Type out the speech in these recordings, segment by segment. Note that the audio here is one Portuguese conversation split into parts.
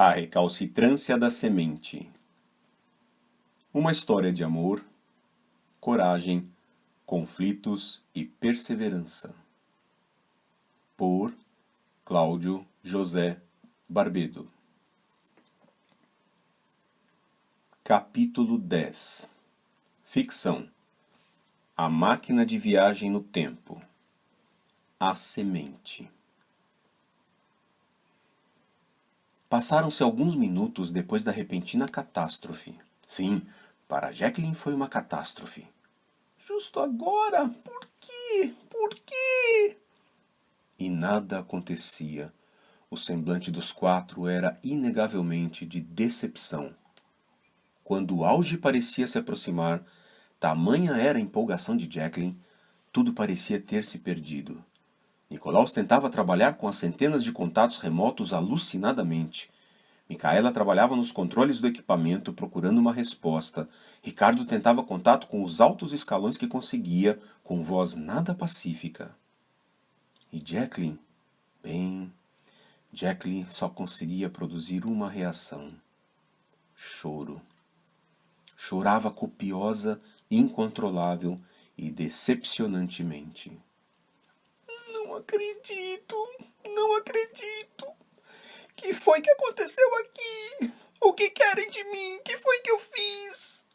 A recalcitrância da semente. Uma história de amor, coragem, conflitos e perseverança. Por Cláudio José Barbedo. Capítulo 10. Ficção. A máquina de viagem no tempo. A semente. Passaram-se alguns minutos depois da repentina catástrofe. Sim, para Jacqueline foi uma catástrofe. Justo agora? Por quê? Por quê? E nada acontecia. O semblante dos quatro era inegavelmente de decepção. Quando o auge parecia se aproximar, tamanha era a empolgação de Jacqueline, tudo parecia ter se perdido. Nicolaus tentava trabalhar com as centenas de contatos remotos alucinadamente. Micaela trabalhava nos controles do equipamento procurando uma resposta. Ricardo tentava contato com os altos escalões que conseguia, com voz nada pacífica. E Jacqueline? Bem, Jacqueline só conseguia produzir uma reação. Choro. Chorava copiosa, incontrolável e decepcionantemente. Não acredito! Não acredito! Que foi que aconteceu aqui? O que querem de mim? Que foi que eu fiz?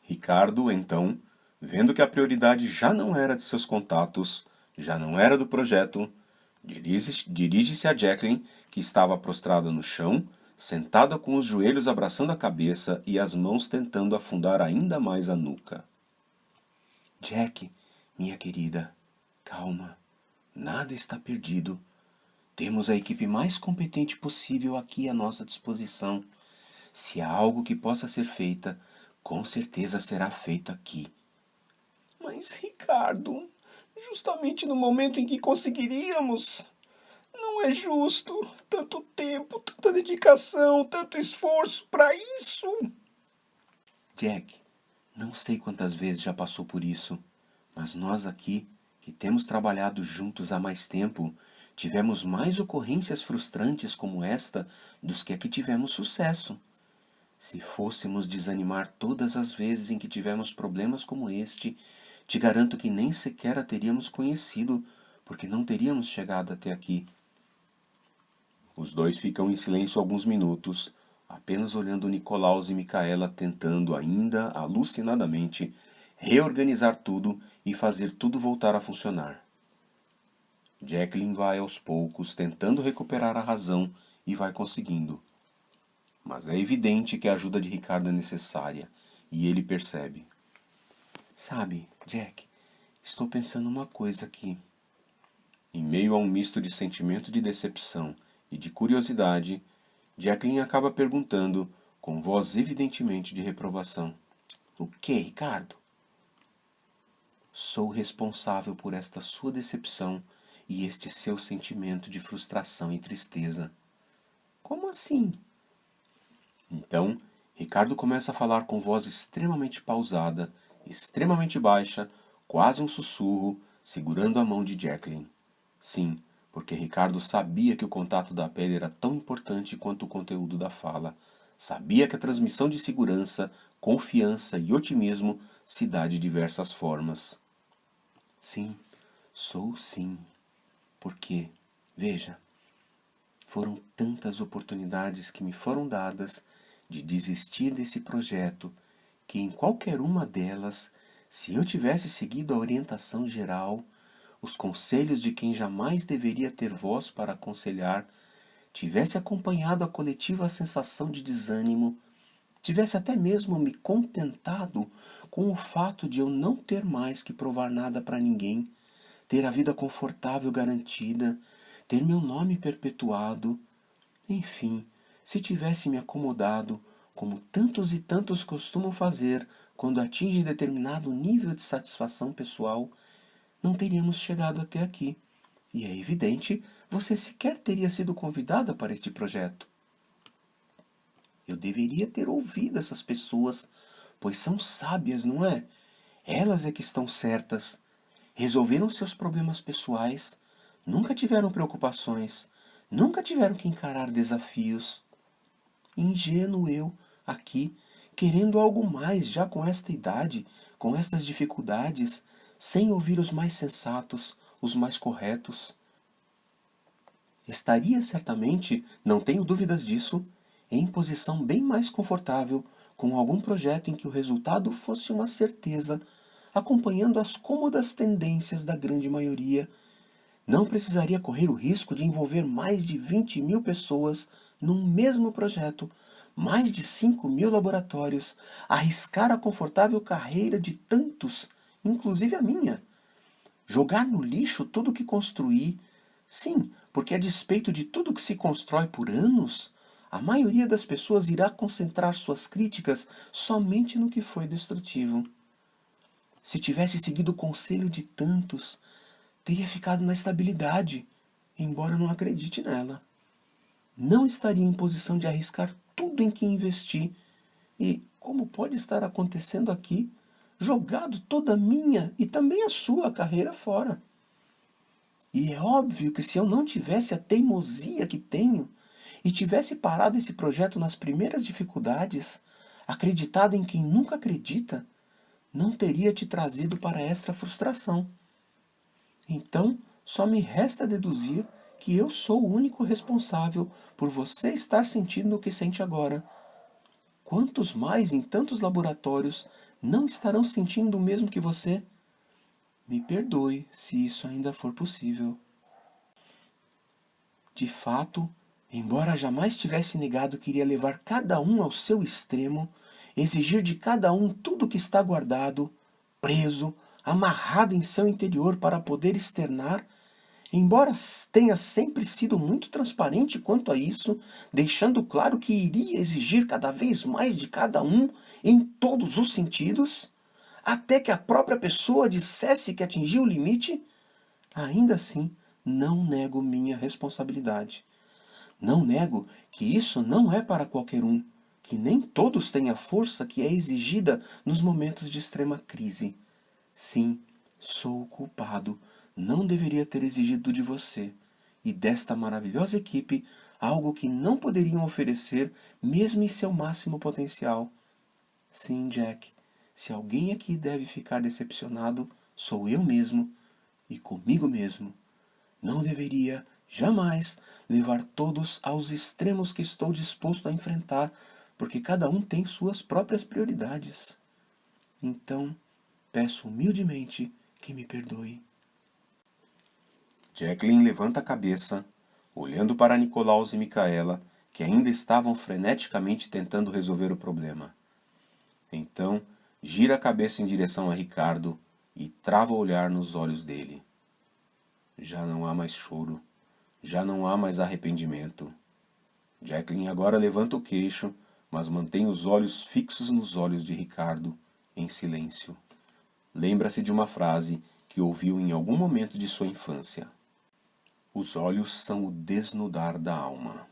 Ricardo, então, vendo que a prioridade já não era de seus contatos, já não era do projeto, dirige-se a Jacqueline, que estava prostrada no chão, sentada com os joelhos abraçando a cabeça e as mãos tentando afundar ainda mais a nuca. Jack, minha querida, calma. Nada está perdido. Temos a equipe mais competente possível aqui à nossa disposição. Se há algo que possa ser feita, com certeza será feito aqui. Mas, Ricardo, justamente no momento em que conseguiríamos... Não é justo. Tanto tempo, tanta dedicação, tanto esforço para isso. Jack, não sei quantas vezes já passou por isso, mas nós aqui, que temos trabalhado juntos há mais tempo, tivemos mais ocorrências frustrantes como esta dos que aqui tivemos sucesso. Se fôssemos desanimar todas as vezes em que tivemos problemas como este, te garanto que nem sequer a teríamos conhecido, porque não teríamos chegado até aqui. Os dois ficam em silêncio alguns minutos, apenas olhando Nicolaus e Micaela tentando ainda, alucinadamente, reorganizar tudo e fazer tudo voltar a funcionar. Jacqueline vai aos poucos, tentando recuperar a razão e vai conseguindo. Mas é evidente que a ajuda de Ricardo é necessária, e ele percebe. Sabe, Jack, estou pensando uma coisa aqui. Em meio a um misto de sentimento de decepção e de curiosidade, Jacqueline acaba perguntando, com voz evidentemente de reprovação. O que, Ricardo? Sou responsável por esta sua decepção e este seu sentimento de frustração e tristeza. Como assim? Então, Ricardo começa a falar com voz extremamente pausada, extremamente baixa, quase um sussurro, segurando a mão de Jacqueline. Sim, porque Ricardo sabia que o contato da pele era tão importante quanto o conteúdo da fala. Sabia que a transmissão de segurança, confiança e otimismo se dá de diversas formas. Sim, sou sim. Porque, veja, foram tantas oportunidades que me foram dadas de desistir desse projeto que em qualquer uma delas, se eu tivesse seguido a orientação geral, os conselhos de quem jamais deveria ter voz para aconselhar, tivesse acompanhado a coletiva sensação de desânimo, tivesse até mesmo me contentado com o fato de eu não ter mais que provar nada para ninguém, ter a vida confortável garantida, ter meu nome perpetuado, enfim, se tivesse me acomodado, como tantos e tantos costumam fazer quando atingem determinado nível de satisfação pessoal, não teríamos chegado até aqui. E é evidente, você sequer teria sido convidada para este projeto. Eu deveria ter ouvido essas pessoas, pois são sábias, não é? Elas é que estão certas. Resolveram seus problemas pessoais, nunca tiveram preocupações, Nunca tiveram que encarar desafios. Ingênuo eu, aqui, querendo algo mais já com esta idade, com estas dificuldades, sem ouvir os mais sensatos, os mais corretos. Estaria certamente, não tenho dúvidas disso, em posição bem mais confortável com algum projeto em que o resultado fosse uma certeza, acompanhando as cômodas tendências da grande maioria. Não precisaria correr o risco de envolver mais de 20.000 pessoas num mesmo projeto, mais de 5.000 laboratórios, arriscar a confortável carreira de tantos, inclusive a minha. Jogar no lixo tudo o que construí. Sim, porque a despeito de tudo que se constrói por anos, a maioria das pessoas irá concentrar suas críticas somente no que foi destrutivo. Se tivesse seguido o conselho de tantos, teria ficado na estabilidade, embora não acredite nela. Não estaria em posição de arriscar tudo em que investi e, como pode estar acontecendo aqui, jogado toda a minha e também a sua carreira fora. E é óbvio que se eu não tivesse a teimosia que tenho e tivesse parado esse projeto nas primeiras dificuldades, acreditado em quem nunca acredita, não teria te trazido para esta frustração. Então, só me resta deduzir que eu sou o único responsável por você estar sentindo o que sente agora. Quantos mais em tantos laboratórios não estarão sentindo o mesmo que você? Me perdoe se isso ainda for possível. De fato, embora jamais tivesse negado que iria levar cada um ao seu extremo, exigir de cada um tudo o que está guardado, preso, amarrado em seu interior para poder externar, embora tenha sempre sido muito transparente quanto a isso, deixando claro que iria exigir cada vez mais de cada um em todos os sentidos, até que a própria pessoa dissesse que atingiu o limite, ainda assim não nego minha responsabilidade. Não nego que isso não é para qualquer um, que nem todos têm a força que é exigida nos momentos de extrema crise. Sim, sou o culpado. Não deveria ter exigido de você e desta maravilhosa equipe algo que não poderiam oferecer mesmo em seu máximo potencial. Sim, Jack, se alguém aqui deve ficar decepcionado, sou eu mesmo e comigo mesmo. Não deveria, jamais, levar todos aos extremos que estou disposto a enfrentar, porque cada um tem suas próprias prioridades. Então, peço humildemente que me perdoe. Jacqueline levanta a cabeça, olhando para Nicolaus e Micaela, que ainda estavam freneticamente tentando resolver o problema. Então, gira a cabeça em direção a Ricardo e trava o olhar nos olhos dele. Já não há mais choro, já não há mais arrependimento. Jacqueline agora levanta o queixo, mas mantém os olhos fixos nos olhos de Ricardo, em silêncio. Lembra-se de uma frase que ouviu em algum momento de sua infância. Os olhos são o desnudar da alma.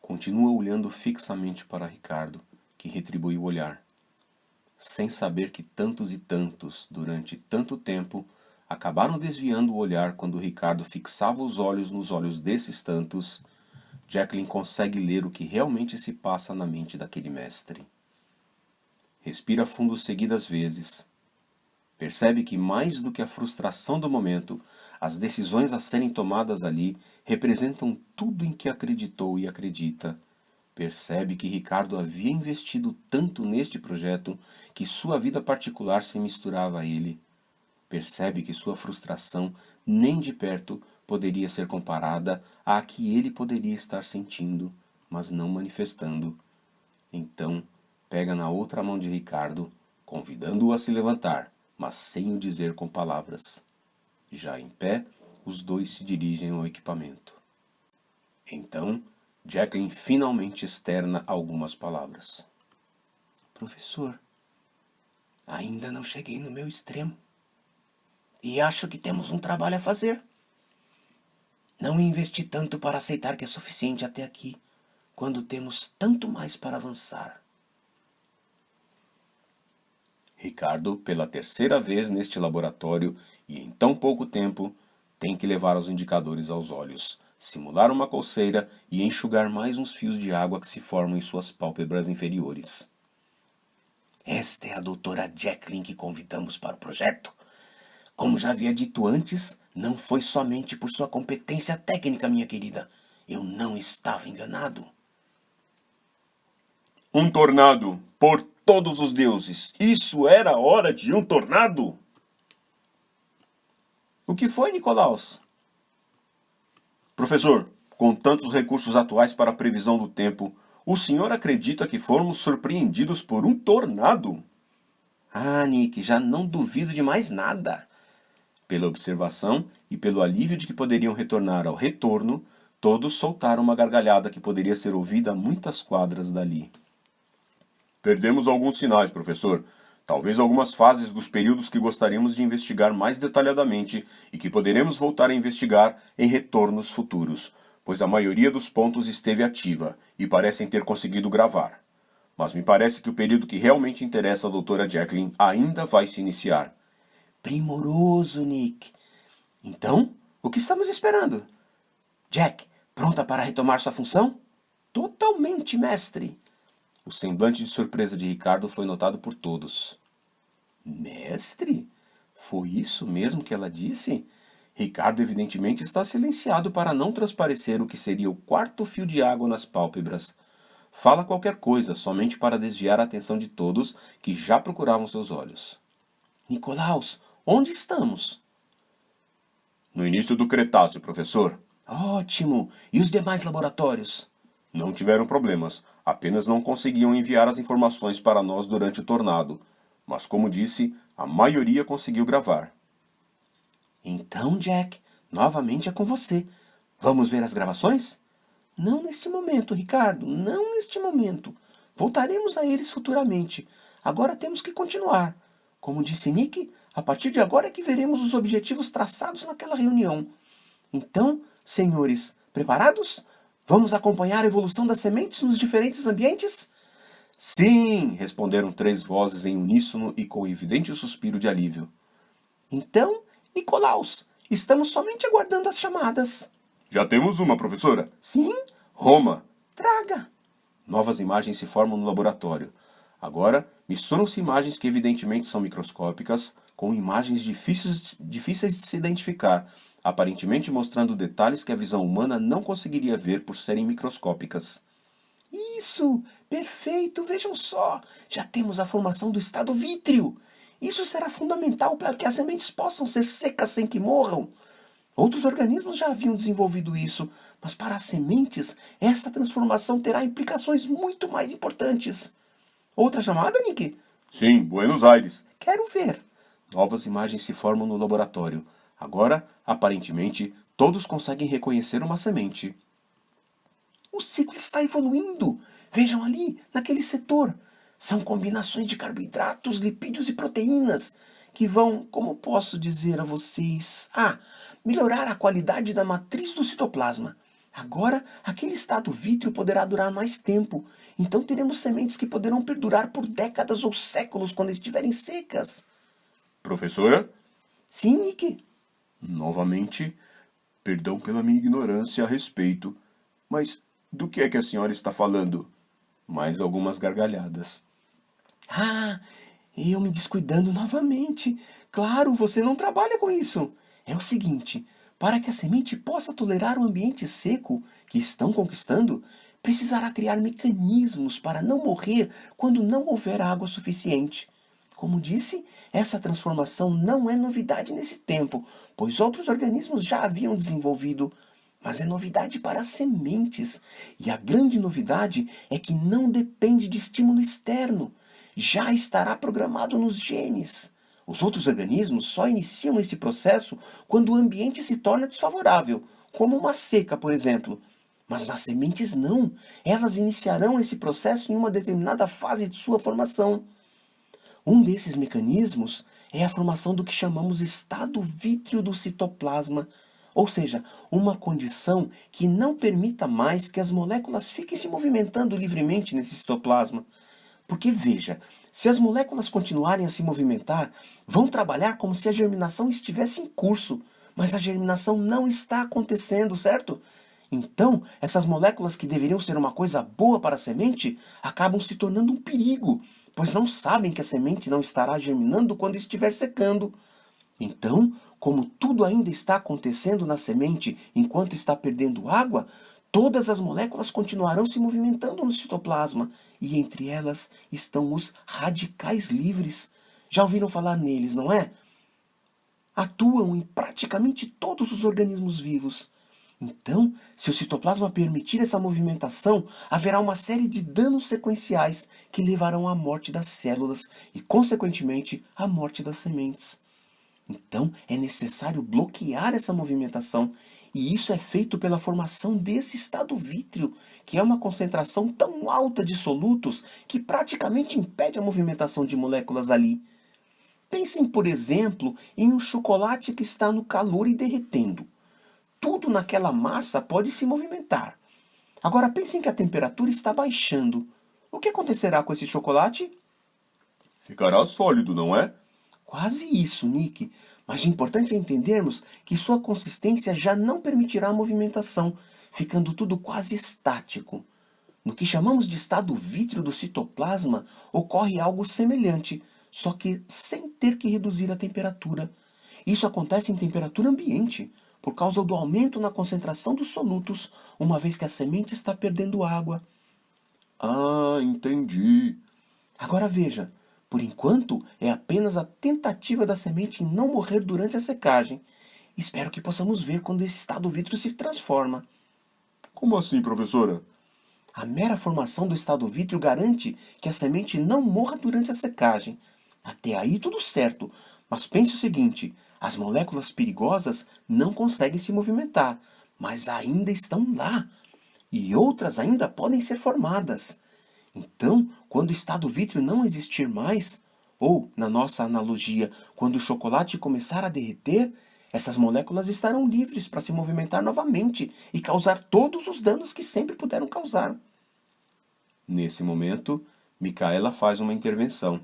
Continua olhando fixamente para Ricardo, que retribui o olhar. Sem saber que tantos e tantos, durante tanto tempo, acabaram desviando o olhar quando Ricardo fixava os olhos nos olhos desses tantos, Jacqueline consegue ler o que realmente se passa na mente daquele mestre. Respira fundo seguidas vezes. Percebe que mais do que a frustração do momento, as decisões a serem tomadas ali representam tudo em que acreditou e acredita. Percebe que Ricardo havia investido tanto neste projeto que sua vida particular se misturava a ele. Percebe que sua frustração nem de perto poderia ser comparada à que ele poderia estar sentindo, mas não manifestando. Então, pega na outra mão de Ricardo, convidando-o a se levantar, mas sem o dizer com palavras. Já em pé, os dois se dirigem ao equipamento. Então, Jacqueline finalmente externa algumas palavras. Professor, ainda não cheguei no meu extremo. E acho que temos um trabalho a fazer. Não investi tanto para aceitar que é suficiente até aqui, quando temos tanto mais para avançar. Ricardo, pela terceira vez neste laboratório e em tão pouco tempo, tem que levar os indicadores aos olhos, simular uma coceira e enxugar mais uns fios de água que se formam em suas pálpebras inferiores. Esta é a doutora Jacqueline que convidamos para o projeto. Como já havia dito antes, não foi somente por sua competência técnica, minha querida. Eu não estava enganado. Um tornado, por todos os deuses! Isso era a hora de um tornado? O que foi, Nicolaus? Professor, com tantos recursos atuais para a previsão do tempo, o senhor acredita que fomos surpreendidos por um tornado? Ah, Nick, já não duvido de mais nada. Pela observação e pelo alívio de que poderiam retornar ao retorno, todos soltaram uma gargalhada que poderia ser ouvida a muitas quadras dali. Perdemos alguns sinais, professor. Talvez algumas fases dos períodos que gostaríamos de investigar mais detalhadamente e que poderemos voltar a investigar em retornos futuros, pois a maioria dos pontos esteve ativa e parecem ter conseguido gravar. Mas me parece que o período que realmente interessa a doutora Jacqueline ainda vai se iniciar. Primoroso, Nick. Então, o que estamos esperando? Jack, pronta para retomar sua função? Totalmente, mestre. O semblante de surpresa de Ricardo foi notado por todos. Mestre? Foi isso mesmo que ela disse? Ricardo evidentemente está silenciado para não transparecer o que seria o quarto fio de água nas pálpebras. Fala qualquer coisa, somente para desviar a atenção de todos que já procuravam seus olhos. Nicolaus, onde estamos? No início do Cretáceo, professor. Ótimo! E os demais laboratórios? Não tiveram problemas, apenas não conseguiam enviar as informações para nós durante o tornado. Mas, como disse, a maioria conseguiu gravar. Então, Jack, novamente é com você. Vamos ver as gravações? Não neste momento, Ricardo, não neste momento. Voltaremos a eles futuramente. Agora temos que continuar. Como disse Nick, a partir de agora é que veremos os objetivos traçados naquela reunião. Então, senhores, preparados? Vamos acompanhar a evolução das sementes nos diferentes ambientes? Sim! Responderam 3 vozes em uníssono e com evidente suspiro de alívio. Então, Nicolaus, estamos somente aguardando as chamadas. Já temos uma, professora. Sim? Roma. Traga! Novas imagens se formam no laboratório. Agora, misturam-se imagens que evidentemente são microscópicas com imagens difíceis de se identificar, aparentemente mostrando detalhes que a visão humana não conseguiria ver por serem microscópicas. Isso! Perfeito! Vejam só! Já temos a formação do estado vítreo. Isso será fundamental para que as sementes possam ser secas sem que morram. Outros organismos já haviam desenvolvido isso, mas para as sementes, essa transformação terá implicações muito mais importantes. Outra chamada, Nick? Sim, Buenos Aires. Quero ver. Novas imagens se formam no laboratório. Agora, aparentemente, todos conseguem reconhecer uma semente. O ciclo está evoluindo. Vejam ali, naquele setor. São combinações de carboidratos, lipídios e proteínas que vão, como posso dizer a vocês, melhorar a qualidade da matriz do citoplasma. Agora, aquele estado vítreo poderá durar mais tempo. Então teremos sementes que poderão perdurar por décadas ou séculos quando estiverem secas. Professora? Sim, Nick. Novamente, perdão pela minha ignorância a respeito, mas do que é que a senhora está falando? Mais algumas gargalhadas. Eu me descuidando novamente. Claro, você não trabalha com isso. É o seguinte, para que a semente possa tolerar o ambiente seco que estão conquistando, precisará criar mecanismos para não morrer quando não houver água suficiente. Como disse, essa transformação não é novidade nesse tempo, pois outros organismos já haviam desenvolvido. Mas é novidade para as sementes. E a grande novidade é que não depende de estímulo externo. Já estará programado nos genes. Os outros organismos só iniciam esse processo quando o ambiente se torna desfavorável, como uma seca, por exemplo. Mas nas sementes não. Elas iniciarão esse processo em uma determinada fase de sua formação. Um desses mecanismos é a formação do que chamamos estado vítreo do citoplasma, ou seja, uma condição que não permita mais que as moléculas fiquem se movimentando livremente nesse citoplasma. Porque veja, se as moléculas continuarem a se movimentar, vão trabalhar como se a germinação estivesse em curso, mas a germinação não está acontecendo, certo? Então, essas moléculas que deveriam ser uma coisa boa para a semente acabam se tornando um perigo, pois não sabem que a semente não estará germinando quando estiver secando. Então, como tudo ainda está acontecendo na semente enquanto está perdendo água, todas as moléculas continuarão se movimentando no citoplasma, e entre elas estão os radicais livres. Já ouviram falar neles, não é? Atuam em praticamente todos os organismos vivos. Então, se o citoplasma permitir essa movimentação, haverá uma série de danos sequenciais que levarão à morte das células e, consequentemente, à morte das sementes. Então, é necessário bloquear essa movimentação, e isso é feito pela formação desse estado vítreo, que é uma concentração tão alta de solutos que praticamente impede a movimentação de moléculas ali. Pensem, por exemplo, em um chocolate que está no calor e derretendo. Tudo naquela massa pode se movimentar. Agora pensem que a temperatura está baixando. O que acontecerá com esse chocolate? Ficará sólido, não é? Quase isso, Nick. Mas o importante é entendermos que sua consistência já não permitirá a movimentação, ficando tudo quase estático. No que chamamos de estado vítreo do citoplasma, ocorre algo semelhante, só que sem ter que reduzir a temperatura. Isso acontece em temperatura ambiente, por causa do aumento na concentração dos solutos, uma vez que a semente está perdendo água. Ah, entendi. Agora veja, por enquanto é apenas a tentativa da semente em não morrer durante a secagem. Espero que possamos ver quando esse estado vítreo se transforma. Como assim, professora? A mera formação do estado vítreo garante que a semente não morra durante a secagem. Até aí tudo certo, mas pense o seguinte, as moléculas perigosas não conseguem se movimentar, mas ainda estão lá. E outras ainda podem ser formadas. Então, quando o estado vítreo não existir mais, ou, na nossa analogia, quando o chocolate começar a derreter, essas moléculas estarão livres para se movimentar novamente e causar todos os danos que sempre puderam causar. Nesse momento, Micaela faz uma intervenção.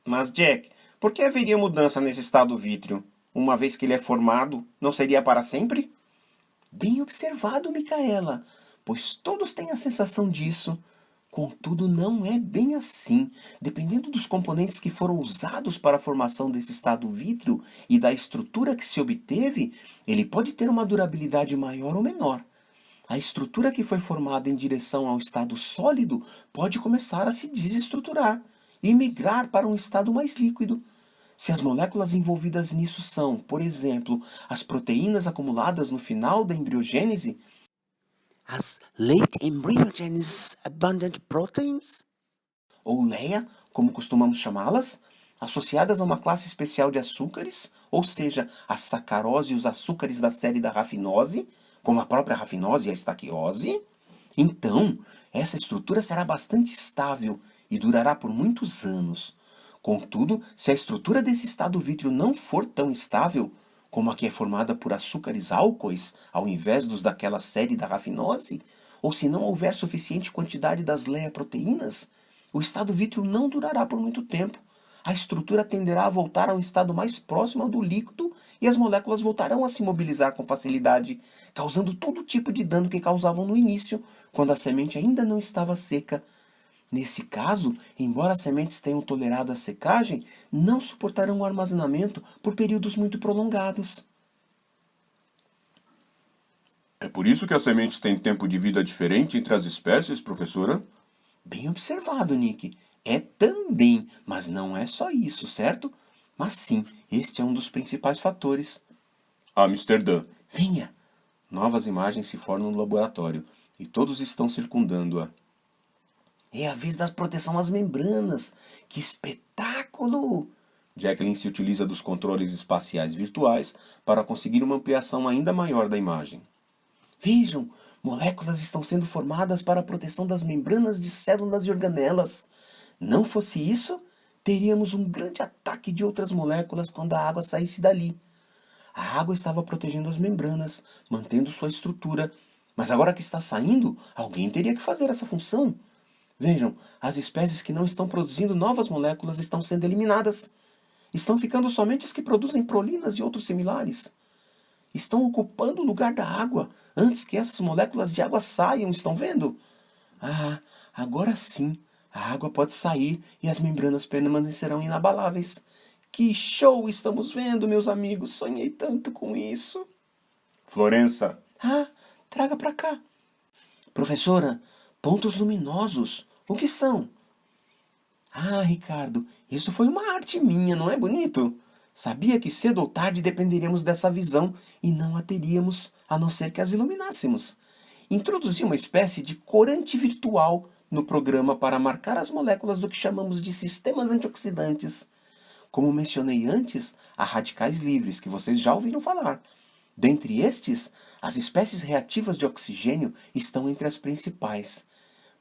Mas, Jack, por que haveria mudança nesse estado vítreo? Uma vez que ele é formado, não seria para sempre? Bem observado, Micaela, pois todos têm a sensação disso. Contudo, não é bem assim. Dependendo dos componentes que foram usados para a formação desse estado vítreo e da estrutura que se obteve, ele pode ter uma durabilidade maior ou menor. A estrutura que foi formada em direção ao estado sólido pode começar a se desestruturar e migrar para um estado mais líquido. Se as moléculas envolvidas nisso são, por exemplo, as proteínas acumuladas no final da embriogênese, as Late Embryogenesis Abundant Proteins, ou LEA, como costumamos chamá-las, associadas a uma classe especial de açúcares, ou seja, a sacarose e os açúcares da série da rafinose, como a própria rafinose e a estaquiose, então essa estrutura será bastante estável e durará por muitos anos. Contudo, se a estrutura desse estado vítreo não for tão estável, como a que é formada por açúcares álcoois, ao invés dos daquela série da rafinose, ou se não houver suficiente quantidade das leia-proteínas, o estado vítreo não durará por muito tempo. A estrutura tenderá a voltar a um estado mais próximo ao do líquido e as moléculas voltarão a se mobilizar com facilidade, causando todo tipo de dano que causavam no início, quando a semente ainda não estava seca. Nesse caso, embora as sementes tenham tolerado a secagem, não suportarão o armazenamento por períodos muito prolongados. É por isso que as sementes têm tempo de vida diferente entre as espécies, professora? Bem observado, Nick. É também, mas não é só isso, certo? Mas sim, este é um dos principais fatores. Amsterdã. Venha! Novas imagens se formam no laboratório e todos estão circundando-a. É a vez da proteção às membranas. Que espetáculo! Jacqueline se utiliza dos controles espaciais virtuais para conseguir uma ampliação ainda maior da imagem. Vejam, moléculas estão sendo formadas para a proteção das membranas de células e organelas. Não fosse isso, teríamos um grande ataque de outras moléculas quando a água saísse dali. A água estava protegendo as membranas, mantendo sua estrutura, mas agora que está saindo, alguém teria que fazer essa função. Vejam, as espécies que não estão produzindo novas moléculas estão sendo eliminadas. Estão ficando somente as que produzem prolinas e outros similares. estão ocupando o lugar da água antes que essas moléculas de água saiam, estão vendo? Ah, agora sim, a água pode sair e as membranas permanecerão inabaláveis. Que show estamos vendo, meus amigos! Sonhei tanto com isso. Florença, Ah, traga para cá. Professora, pontos luminosos. O que são? Ah, Ricardo, isso foi uma arte minha, não é bonito? Sabia que cedo ou tarde dependeríamos dessa visão e não a teríamos a não ser que as iluminássemos. Introduzi uma espécie de corante virtual no programa para marcar as moléculas do que chamamos de sistemas antioxidantes. Como mencionei antes, há radicais livres, que vocês já ouviram falar. Dentre estes, as espécies reativas de oxigênio estão entre as principais,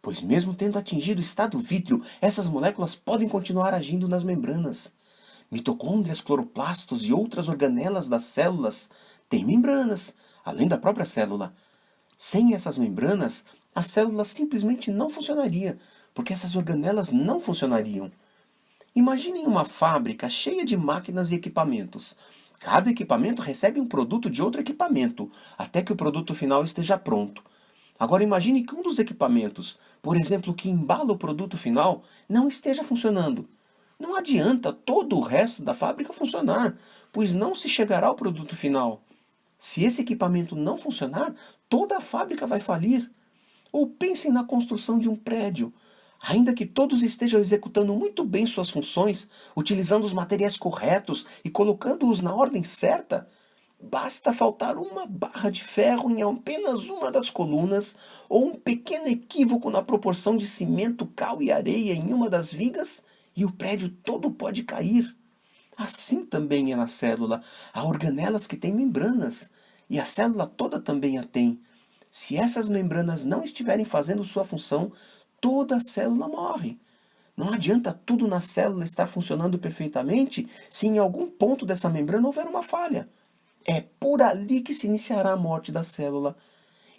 pois mesmo tendo atingido o estado vítreo, essas moléculas podem continuar agindo nas membranas. Mitocôndrias, cloroplastos e outras organelas das células têm membranas, além da própria célula. Sem essas membranas, a célula simplesmente não funcionaria, porque essas organelas não funcionariam. Imaginem uma fábrica cheia de máquinas e equipamentos. Cada equipamento recebe um produto de outro equipamento, até que o produto final esteja pronto. Agora imagine que um dos equipamentos, por exemplo, que embala o produto final, não esteja funcionando. Não adianta todo o resto da fábrica funcionar, pois não se chegará ao produto final. Se esse equipamento não funcionar, toda a fábrica vai falir. Ou pensem na construção de um prédio. Ainda que todos estejam executando muito bem suas funções, utilizando os materiais corretos e colocando-os na ordem certa, basta faltar uma barra de ferro em apenas uma das colunas, ou um pequeno equívoco na proporção de cimento, cal e areia em uma das vigas, e o prédio todo pode cair. Assim também é na célula. Há organelas que têm membranas, e a célula toda também a tem. Se essas membranas não estiverem fazendo sua função, toda a célula morre. Não adianta tudo na célula estar funcionando perfeitamente se em algum ponto dessa membrana houver uma falha. É por ali que se iniciará a morte da célula.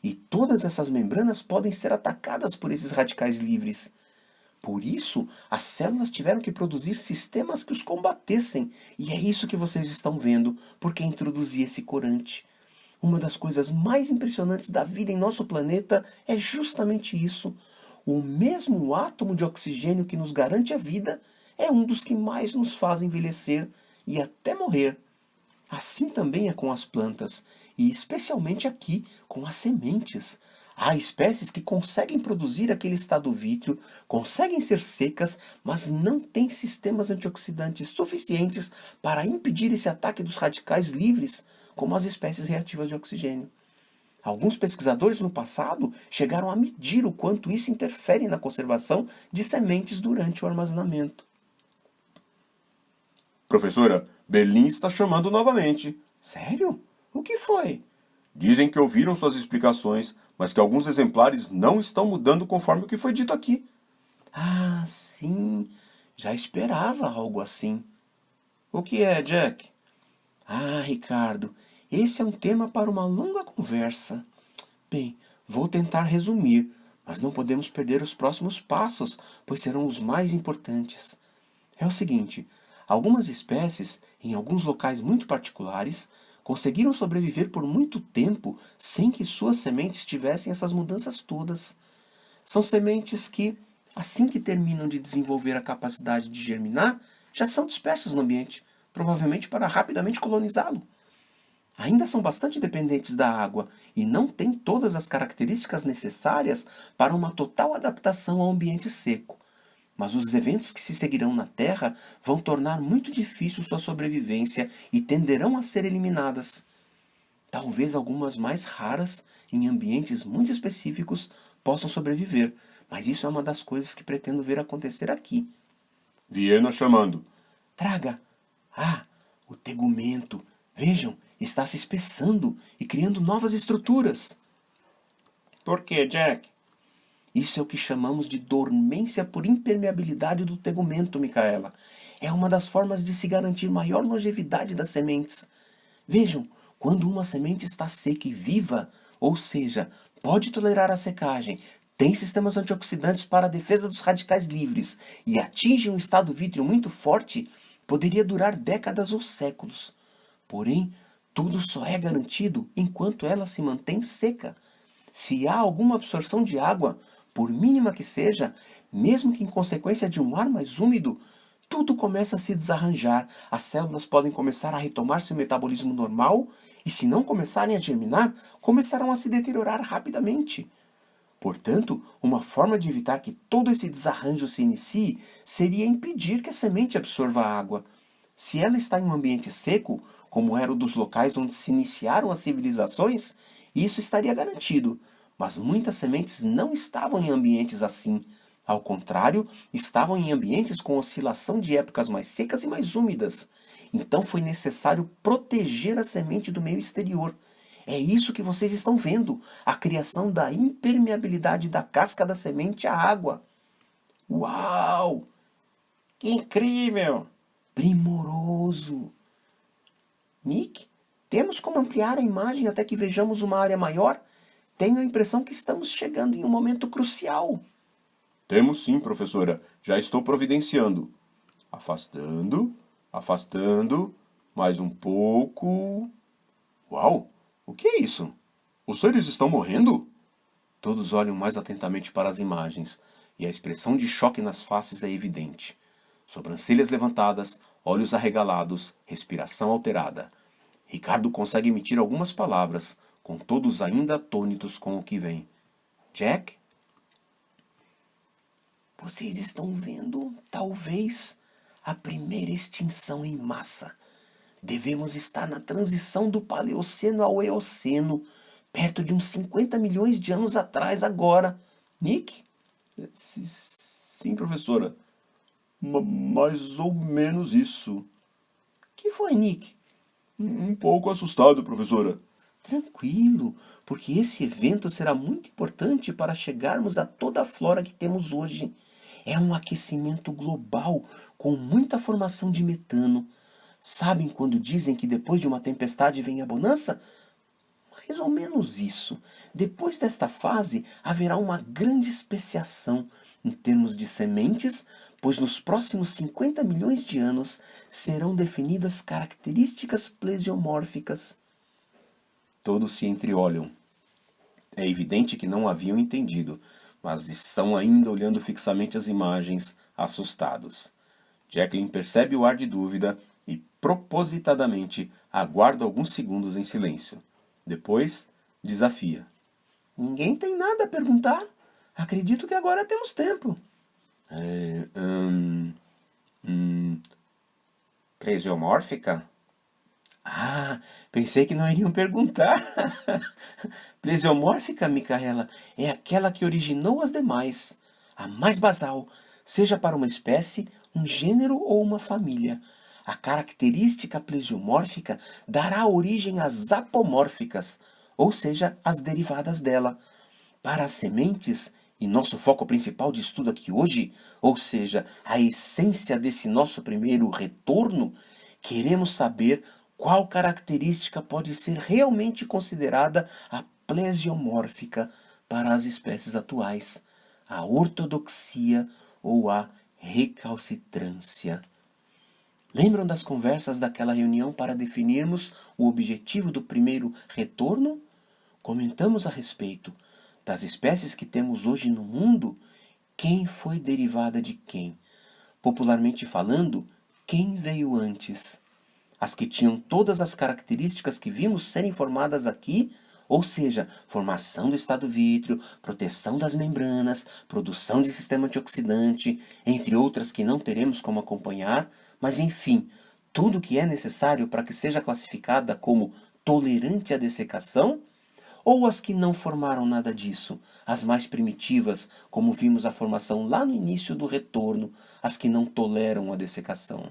E todas essas membranas podem ser atacadas por esses radicais livres. Por isso, as células tiveram que produzir sistemas que os combatessem. E é isso que vocês estão vendo, porque introduzi esse corante. Uma das coisas mais impressionantes da vida em nosso planeta é justamente isso. O mesmo átomo de oxigênio que nos garante a vida é um dos que mais nos faz envelhecer e até morrer. Assim também é com as plantas, e especialmente aqui com as sementes. Há espécies que conseguem produzir aquele estado vítreo, conseguem ser secas, mas não têm sistemas antioxidantes suficientes para impedir esse ataque dos radicais livres, como as espécies reativas de oxigênio. Alguns pesquisadores no passado chegaram a medir o quanto isso interfere na conservação de sementes durante o armazenamento. professora, Berlim está chamando novamente. Sério? O que foi? Dizem que ouviram suas explicações, mas que alguns exemplares não estão mudando conforme o que foi dito aqui. Ah, sim. Já esperava algo assim. O que é, Jack? Ah, Ricardo, esse é um tema para uma longa conversa. Bem, vou tentar resumir, mas não podemos perder os próximos passos, pois serão os mais importantes. É o seguinte: algumas espécies, em alguns locais muito particulares, conseguiram sobreviver por muito tempo sem que suas sementes tivessem essas mudanças todas. São sementes que, assim que terminam de desenvolver a capacidade de germinar, já são dispersas no ambiente, provavelmente para rapidamente colonizá-lo. Ainda são bastante dependentes da água e não têm todas as características necessárias para uma total adaptação ao ambiente seco. Mas os eventos que se seguirão na Terra vão tornar muito difícil sua sobrevivência e tenderão a ser eliminadas. Talvez algumas mais raras, em ambientes muito específicos, possam sobreviver, mas isso é uma das coisas que pretendo ver acontecer aqui. Viena chamando. Traga! Ah, o tegumento! Vejam, está se espessando e criando novas estruturas. Por que, Jack? Isso é o que chamamos de dormência por impermeabilidade do tegumento, Micaela. É uma das formas de se garantir maior longevidade das sementes. Vejam, quando uma semente está seca e viva, ou seja, pode tolerar a secagem, tem sistemas antioxidantes para a defesa dos radicais livres e atinge um estado vítreo muito forte, poderia durar décadas ou séculos. Porém, Tudo só é garantido enquanto ela se mantém seca. Se há alguma absorção de água, por mínima que seja, mesmo que em consequência de um ar mais úmido, tudo começa a se desarranjar, as células podem começar a retomar seu metabolismo normal e, se não começarem a germinar, começarão a se deteriorar rapidamente. Portanto, uma forma de evitar que todo esse desarranjo se inicie seria impedir que a semente absorva a água. Se ela está em um ambiente seco, como era o dos locais onde se iniciaram as civilizações, isso estaria garantido. Mas muitas sementes não estavam em ambientes assim. Ao contrário, estavam em ambientes com oscilação de épocas mais secas e mais úmidas. Então foi necessário proteger a semente do meio exterior. É isso que vocês estão vendo, a criação da impermeabilidade da casca da semente à água. Uau! Que incrível! Primoroso! Nick, temos como ampliar a imagem até que vejamos uma área maior? Tenho a impressão que estamos chegando em um momento crucial. Temos sim, professora. Já estou providenciando. Afastando, afastando, mais um pouco. Uau! O que é isso? Os seres estão morrendo? Todos olham mais atentamente para as imagens, e a expressão de choque nas faces é evidente. Sobrancelhas levantadas, olhos arregalados, respiração alterada. Ricardo consegue emitir algumas palavras, com todos ainda atônitos com o que vem. Jack? Vocês estão vendo, talvez, a primeira extinção em massa. Devemos estar na transição do Paleoceno ao Eoceno, perto de uns 50 milhões de anos atrás agora. Nick? Sim, professora. Mais ou menos isso. Que foi, Nick? Um pouco assustado, professora. Tranquilo, porque esse evento será muito importante para chegarmos a toda a flora que temos hoje. É um aquecimento global com muita formação de metano. Sabem quando dizem que depois de uma tempestade vem a bonança? Mais ou menos isso. Depois desta fase, haverá uma grande especiação em termos de sementes, pois nos próximos 50 milhões de anos serão definidas características plesiomórficas. Todos se entreolham. É evidente que não haviam entendido, mas estão ainda olhando fixamente as imagens, assustados. Jacqueline percebe o ar de dúvida e, propositadamente, aguarda alguns segundos em silêncio. Depois, desafia. Ninguém tem nada a perguntar. Acredito que agora temos tempo. Plesiomórfica? Ah, pensei que não iriam perguntar. Plesiomórfica, Micaela, é aquela que originou as demais. A mais basal, seja para uma espécie, um gênero ou uma família. A característica plesiomórfica dará origem às apomórficas, ou seja, às derivadas dela. Para as sementes, e nosso foco principal de estudo aqui hoje, ou seja, a essência desse nosso primeiro retorno, queremos saber qual característica pode ser realmente considerada a plesiomórfica para as espécies atuais, a ortodoxia ou a recalcitrância. Lembram das conversas daquela reunião para definirmos o objetivo do primeiro retorno? Comentamos a respeito das espécies que temos hoje no mundo, quem foi derivada de quem? Popularmente falando, quem veio antes? As que tinham todas as características que vimos serem formadas aqui, ou seja, formação do estado vítreo, proteção das membranas, produção de sistema antioxidante, entre outras que não teremos como acompanhar, mas enfim, tudo o que é necessário para que seja classificada como tolerante à dessecação, ou as que não formaram nada disso, as mais primitivas, como vimos a formação lá no início do retorno, as que não toleram a dessecação.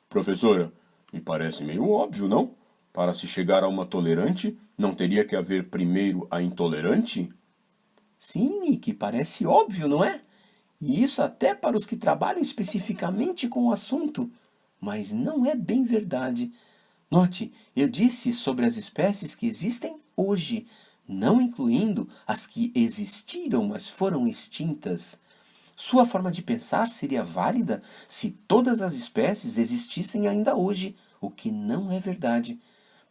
Professora, me parece meio óbvio, não? Para se chegar a uma tolerante, não teria que haver primeiro a intolerante? Sim, Nick, parece óbvio, não é? E isso até para os que trabalham especificamente com o assunto. Mas não é bem verdade. Note, eu disse sobre as espécies que existem hoje, não incluindo as que existiram, mas foram extintas. Sua forma de pensar seria válida se todas as espécies existissem ainda hoje, o que não é verdade.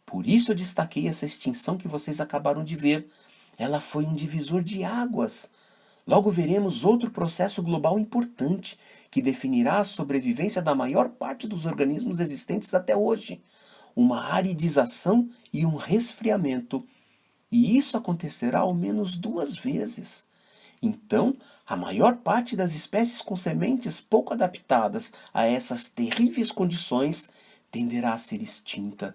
Por isso eu destaquei essa extinção que vocês acabaram de ver. Ela foi um divisor de águas. Logo veremos outro processo global importante que definirá a sobrevivência da maior parte dos organismos existentes até hoje. Uma aridização e um resfriamento. E isso acontecerá ao menos 2 vezes. Então, a maior parte das espécies com sementes pouco adaptadas a essas terríveis condições tenderá a ser extinta.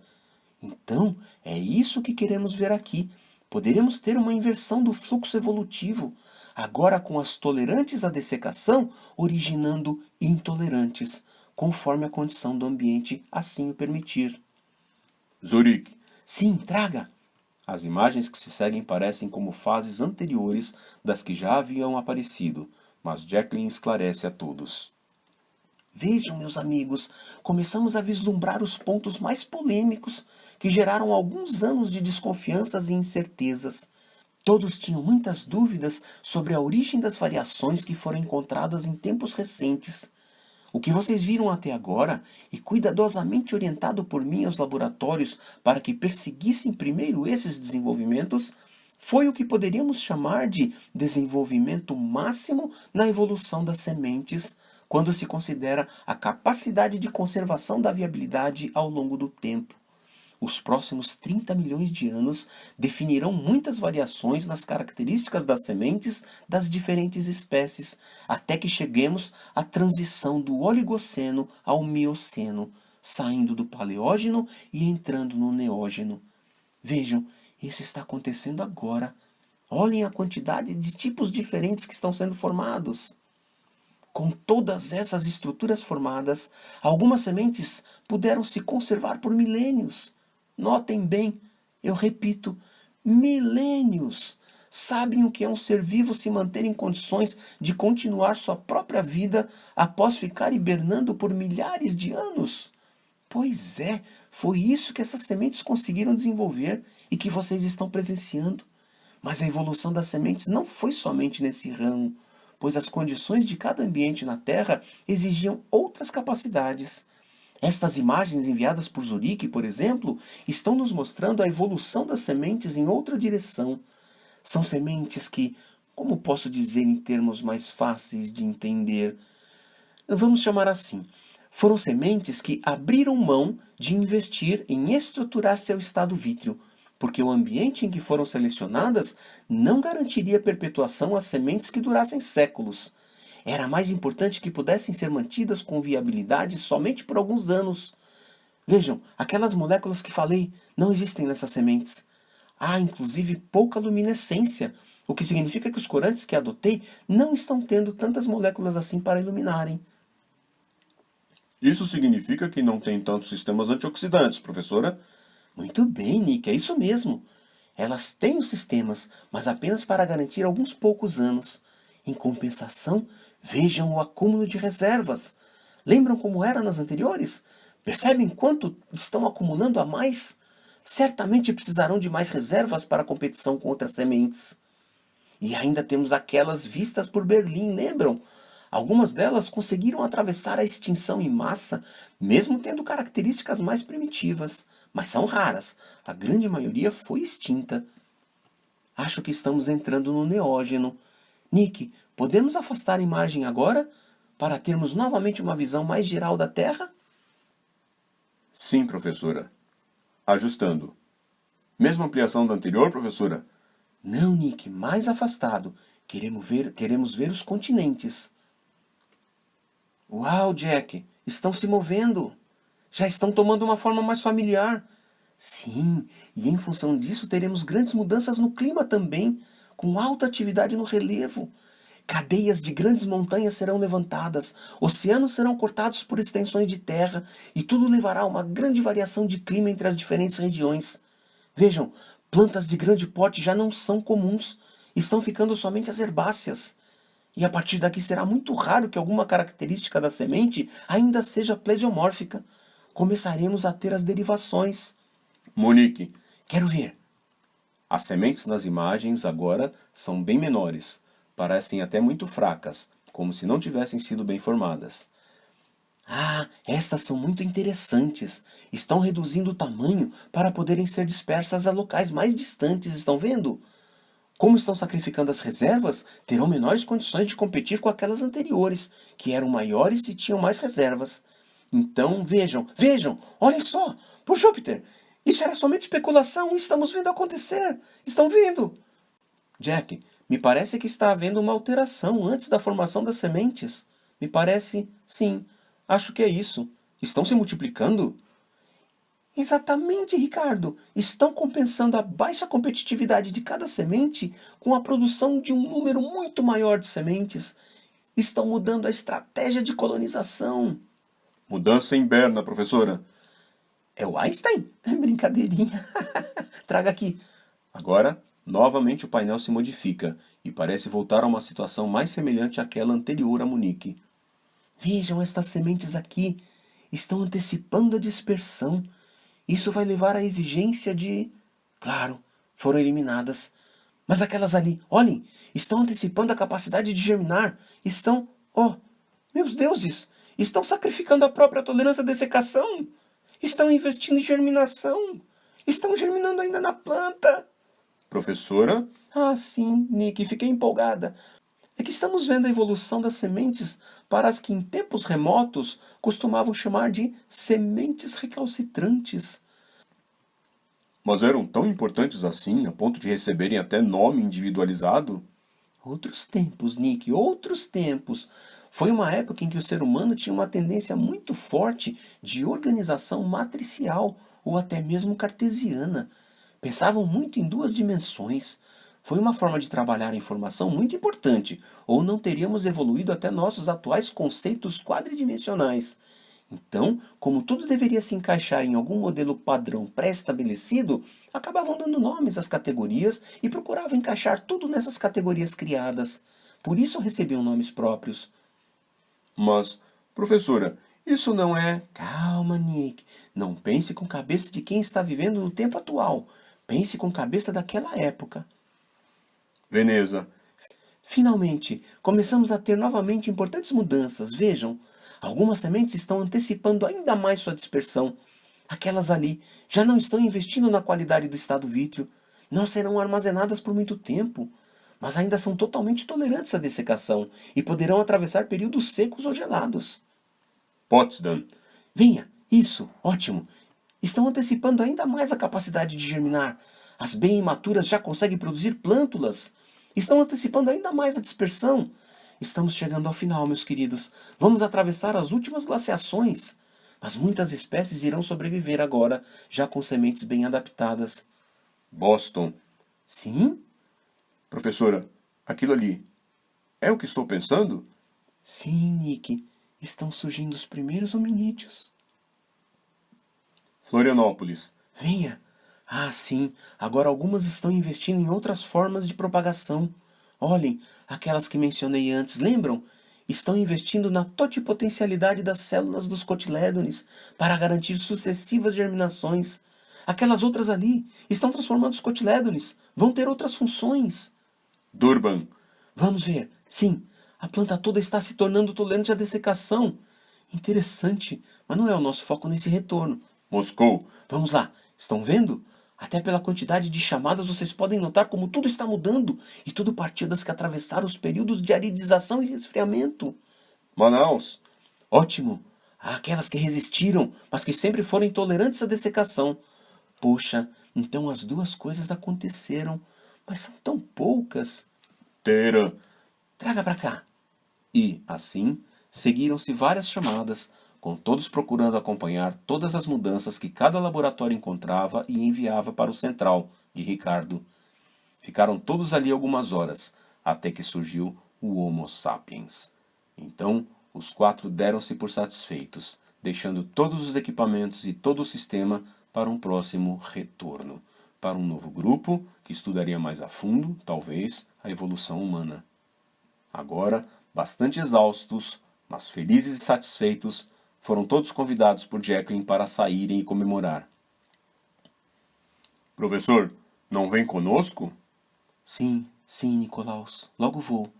Então, é isso que queremos ver aqui. Poderemos ter uma inversão do fluxo evolutivo, agora com as tolerantes à dessecação originando intolerantes, conforme a condição do ambiente assim o permitir. Zurique, Sim, traga! as imagens que se seguem parecem como fases anteriores das que já haviam aparecido, mas Jacqueline esclarece a todos. Vejam, meus amigos, começamos a vislumbrar os pontos mais polêmicos que geraram alguns anos de desconfianças e incertezas. Todos tinham muitas dúvidas sobre a origem das variações que foram encontradas em tempos recentes. O que vocês viram até agora, e cuidadosamente orientado por mim aos laboratórios para que perseguissem primeiro esses desenvolvimentos, foi o que poderíamos chamar de desenvolvimento máximo na evolução das sementes, quando se considera a capacidade de conservação da viabilidade ao longo do tempo. Os próximos 30 milhões de anos definirão muitas variações nas características das sementes das diferentes espécies, até que cheguemos à transição do Oligoceno ao Mioceno, saindo do Paleógeno e entrando no Neógeno. Vejam, isso está acontecendo agora. Olhem a quantidade de tipos diferentes que estão sendo formados. Com todas essas estruturas formadas, algumas sementes puderam se conservar por milênios. Notem bem, eu repito, milênios. Sabem o que é um ser vivo se manter em condições de continuar sua própria vida após ficar hibernando por milhares de anos? Pois é, foi isso que essas sementes conseguiram desenvolver e que vocês estão presenciando. Mas a evolução das sementes não foi somente nesse ramo, pois as condições de cada ambiente na Terra exigiam outras capacidades. Estas imagens enviadas por Zurique, por exemplo, estão nos mostrando a evolução das sementes em outra direção. São sementes que, como posso dizer em termos mais fáceis de entender, vamos chamar assim, foram sementes que abriram mão de investir em estruturar seu estado vítreo, porque o ambiente em que foram selecionadas não garantiria perpetuação às sementes que durassem séculos. Era mais importante que pudessem ser mantidas com viabilidade somente por alguns anos. Vejam, aquelas moléculas que falei não existem nessas sementes. Há inclusive pouca luminescência, o que significa que os corantes que adotei não estão tendo tantas moléculas assim para iluminarem. Isso significa que não tem tantos sistemas antioxidantes, professora? Muito bem, Nick, é isso mesmo. Elas têm os sistemas, mas apenas para garantir alguns poucos anos. Em compensação, vejam o acúmulo de reservas. Lembram como era nas anteriores? Percebem quanto estão acumulando a mais? Certamente precisarão de mais reservas para a competição com outras sementes. E ainda temos aquelas vistas por Berlim, lembram? Algumas delas conseguiram atravessar a extinção em massa, mesmo tendo características mais primitivas, mas são raras. A grande maioria foi extinta. Acho que estamos entrando no Neógeno. Nick, podemos afastar a imagem agora para termos novamente uma visão mais geral da Terra? Sim, professora. Ajustando. Mesma ampliação da anterior, professora? Não, Nick, mais afastado. Queremos ver os continentes. Uau, Jack, estão se movendo. Já estão tomando uma forma mais familiar. Sim, e em função disso teremos grandes mudanças no clima também, com alta atividade no relevo. Cadeias de grandes montanhas serão levantadas, oceanos serão cortados por extensões de terra, e tudo levará a uma grande variação de clima entre as diferentes regiões. Vejam, plantas de grande porte já não são comuns, estão ficando somente as herbáceas. E a partir daqui será muito raro que alguma característica da semente ainda seja plesiomórfica. Começaremos a ter as derivações. Monique, Quero ver. as sementes nas imagens agora são bem menores. Parecem até muito fracas, como se não tivessem sido bem formadas. Ah, estas são muito interessantes. Estão reduzindo o tamanho para poderem ser dispersas a locais mais distantes, estão vendo? Como estão sacrificando as reservas, terão menores condições de competir com aquelas anteriores, que eram maiores e tinham mais reservas. Então, vejam, olhem só! Por Júpiter! Isso era somente especulação, estamos vendo acontecer! Estão vendo? Jack, me parece que está havendo uma alteração antes da formação das sementes. Me parece, sim, acho que é isso. Estão se multiplicando? Exatamente, Ricardo. Estão compensando a baixa competitividade de cada semente com a produção de um número muito maior de sementes. Estão mudando a estratégia de colonização. Mudança em Berna, professora. É o Einstein? Brincadeirinha. Traga aqui. Agora, novamente o painel se modifica e parece voltar a uma situação mais semelhante àquela anterior a Munique. Vejam estas sementes aqui. Estão antecipando a dispersão. Isso vai levar à exigência de... Claro, foram eliminadas. Mas aquelas ali, olhem, estão antecipando a capacidade de germinar. Estão... Oh, meus deuses! Estão sacrificando a própria tolerância à dessecação. Estão investindo em germinação. Estão germinando ainda na planta. Professora? Ah, sim, Nick, fiquei empolgada. É que estamos vendo a evolução das sementes para as que em tempos remotos costumavam chamar de sementes recalcitrantes. Mas eram tão importantes assim, a ponto de receberem até nome individualizado? Outros tempos, Nick, outros tempos. Foi uma época em que o ser humano tinha uma tendência muito forte de organização matricial ou até mesmo cartesiana. Pensavam muito em duas dimensões. Foi uma forma de trabalhar a informação muito importante, ou não teríamos evoluído até nossos atuais conceitos quadridimensionais. Então, como tudo deveria se encaixar em algum modelo padrão pré-estabelecido, acabavam dando nomes às categorias e procuravam encaixar tudo nessas categorias criadas. Por isso recebiam nomes próprios. Mas, professora, isso não é... Calma, Nick. Não pense com cabeça de quem está vivendo no tempo atual. Pense com cabeça daquela época. Veneza. Finalmente, começamos a ter novamente importantes mudanças. Vejam, algumas sementes estão antecipando ainda mais sua dispersão. Aquelas ali já não estão investindo na qualidade do estado vítreo. Não serão armazenadas por muito tempo, mas ainda são totalmente tolerantes à dessecação e poderão atravessar períodos secos ou gelados. Potsdam. Venha, isso, ótimo. Estão antecipando ainda mais a capacidade de germinar. As bem imaturas já conseguem produzir plântulas. Estão antecipando ainda mais a dispersão. Estamos chegando ao final, meus queridos. Vamos atravessar as últimas glaciações. Mas muitas espécies irão sobreviver agora, já com sementes bem adaptadas. Boston. Sim? Professora, aquilo ali é o que estou pensando? Sim, Nick. Estão surgindo os primeiros hominídeos. Florianópolis. Venha. Ah, sim. Agora algumas estão investindo em outras formas de propagação. Olhem, aquelas que mencionei antes, lembram? Estão investindo na totipotencialidade das células dos cotilédones para garantir sucessivas germinações. Aquelas outras ali estão transformando os cotilédones. Vão ter outras funções. Durban. Vamos ver. Sim, a planta toda está se tornando tolerante à dessecação. Interessante, mas não é o nosso foco nesse retorno. Moscou. Vamos lá. Estão vendo? Até pela quantidade de chamadas vocês podem notar como tudo está mudando. E tudo partiu das que atravessaram os períodos de aridização e resfriamento. Manaus. Ótimo. Há aquelas que resistiram, mas que sempre foram intolerantes à dessecação. Poxa, então as duas coisas aconteceram. Mas são tão poucas. Teherã. Traga para cá. E, assim, seguiram-se várias chamadas, com todos procurando acompanhar todas as mudanças que cada laboratório encontrava e enviava para o central de Ricardo. Ficaram todos ali algumas horas, até que surgiu o Homo sapiens. Então, os quatro deram-se por satisfeitos, deixando todos os equipamentos e todo o sistema para um próximo retorno, para um novo grupo que estudaria mais a fundo, talvez, a evolução humana. Agora, bastante exaustos, mas felizes e satisfeitos, foram todos convidados por Jacqueline para saírem e comemorar. Professor, não vem conosco? Sim, Nicolaus. Logo vou.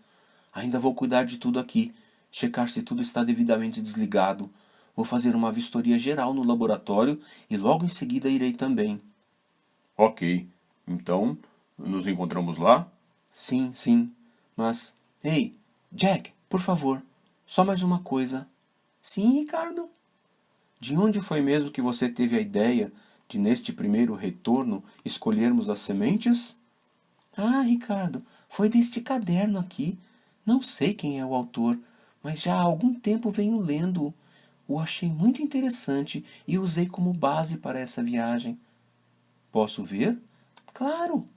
Ainda vou cuidar de tudo aqui, checar se tudo está devidamente desligado. Vou fazer uma vistoria geral no laboratório e logo em seguida irei também. Ok. Então, nos encontramos lá? Sim, sim. Mas, ei, Jack, por favor, só mais uma coisa. Sim, Ricardo? De onde foi mesmo que você teve a ideia de, neste primeiro retorno, escolhermos as sementes? Ah, Ricardo, foi deste caderno aqui. Não sei quem é o autor, mas já há algum tempo venho lendo-o. O achei muito interessante e usei como base para essa viagem. Posso ver? Claro!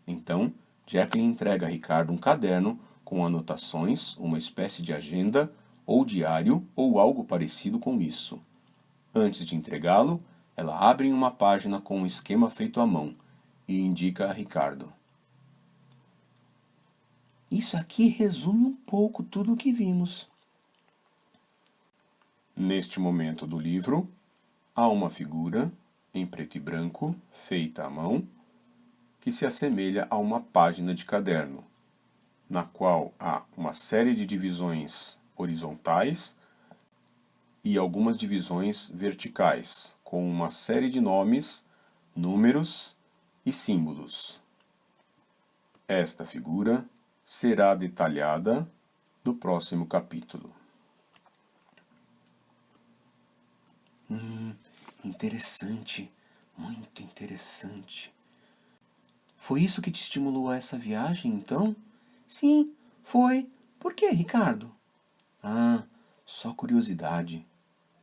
Então, Jacqueline entrega a Ricardo um caderno com anotações, uma espécie de agenda ou diário ou algo parecido com isso. Antes de entregá-lo, ela abre em uma página com um esquema feito à mão e indica a Ricardo. Isso aqui resume um pouco tudo o que vimos. Neste momento do livro, há uma figura em preto e branco, feita à mão, que se assemelha a uma página de caderno, na qual há uma série de divisões horizontais e algumas divisões verticais, com uma série de nomes, números e símbolos. Esta figura será detalhada no próximo capítulo. Interessante, muito interessante. Foi isso que te estimulou a essa viagem, então? Sim, foi. Por quê, Ricardo? Ah, só curiosidade.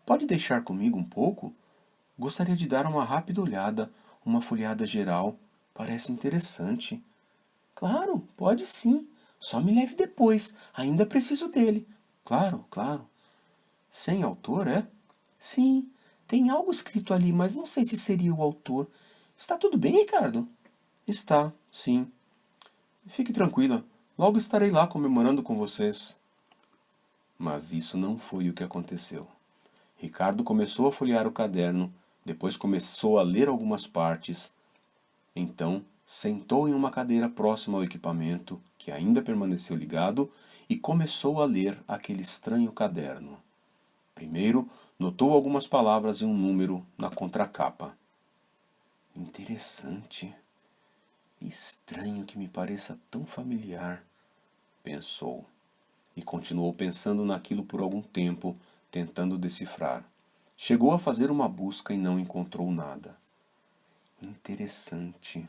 Pode deixar comigo um pouco? Gostaria de dar uma rápida olhada, uma folheada geral. Parece interessante. Claro, pode sim. Só me leve depois. Ainda preciso dele. Claro, claro. Sem autor, é? Sim, tem algo escrito ali, mas não sei se seria o autor. Está tudo bem, Ricardo? Está, sim. Fique tranquila. Logo estarei lá comemorando com vocês. Mas isso não foi o que aconteceu. Ricardo começou a folhear o caderno, depois começou a ler algumas partes. Então, sentou em uma cadeira próxima ao equipamento, que ainda permaneceu ligado, e começou a ler aquele estranho caderno. Primeiro, notou algumas palavras e um número na contracapa. Interessante. Estranho que me pareça tão familiar, pensou. E continuou pensando naquilo por algum tempo, tentando decifrar. Chegou a fazer uma busca e não encontrou nada. Interessante.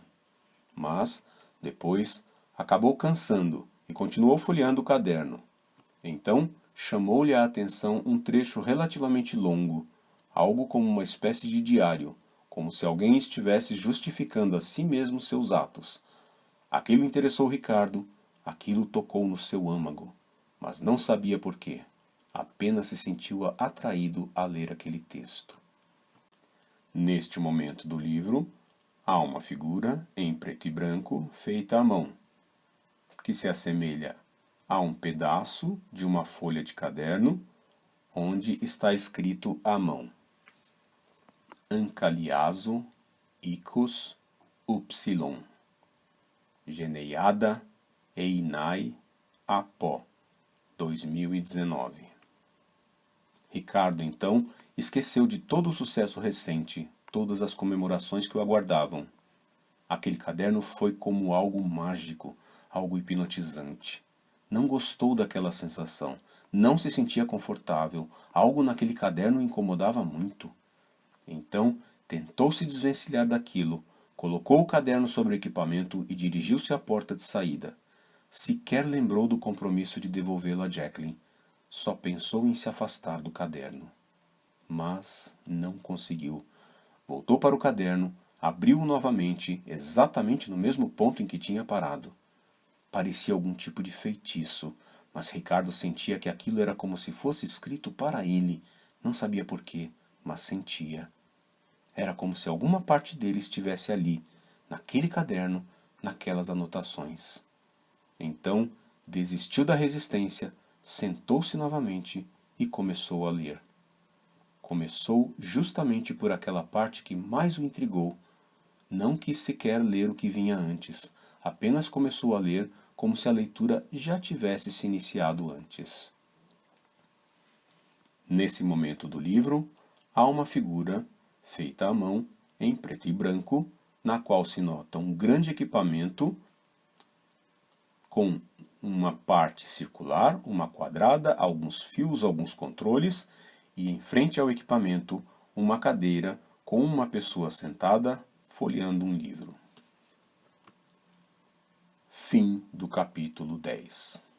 Mas, depois, acabou cansando e continuou folheando o caderno. Então, chamou-lhe a atenção um trecho relativamente longo, algo como uma espécie de diário, como se alguém estivesse justificando a si mesmo seus atos. Aquilo interessou Ricardo, aquilo tocou no seu âmago, mas não sabia por quê. Apenas se sentiu atraído a ler aquele texto. Neste momento do livro, há uma figura em preto e branco feita à mão, que se assemelha a um pedaço de uma folha de caderno, onde está escrito à mão: Ancaliaso Icus Upsilon Geneiada Einai Apó 2019. Ricardo, então, esqueceu de todo o sucesso recente, todas as comemorações que o aguardavam. Aquele caderno foi como algo mágico, algo hipnotizante. Não gostou daquela sensação, não se sentia confortável, algo naquele caderno o incomodava muito. Então, tentou se desvencilhar daquilo, colocou o caderno sobre o equipamento e dirigiu-se à porta de saída. Sequer lembrou do compromisso de devolvê-lo a Jacqueline. Só pensou em se afastar do caderno. Mas não conseguiu. Voltou para o caderno, abriu-o novamente, exatamente no mesmo ponto em que tinha parado. Parecia algum tipo de feitiço, mas Ricardo sentia que aquilo era como se fosse escrito para ele. Não sabia por quê, mas sentia. Era como se alguma parte dele estivesse ali, naquele caderno, naquelas anotações. Então, desistiu da resistência, sentou-se novamente e começou a ler. Começou justamente por aquela parte que mais o intrigou. Não quis sequer ler o que vinha antes, apenas começou a ler como se a leitura já tivesse se iniciado antes. Nesse momento do livro, há uma figura feita à mão, em preto e branco, na qual se nota um grande equipamento com uma parte circular, uma quadrada, alguns fios, alguns controles, e em frente ao equipamento, uma cadeira com uma pessoa sentada folheando um livro. Fim do capítulo 10.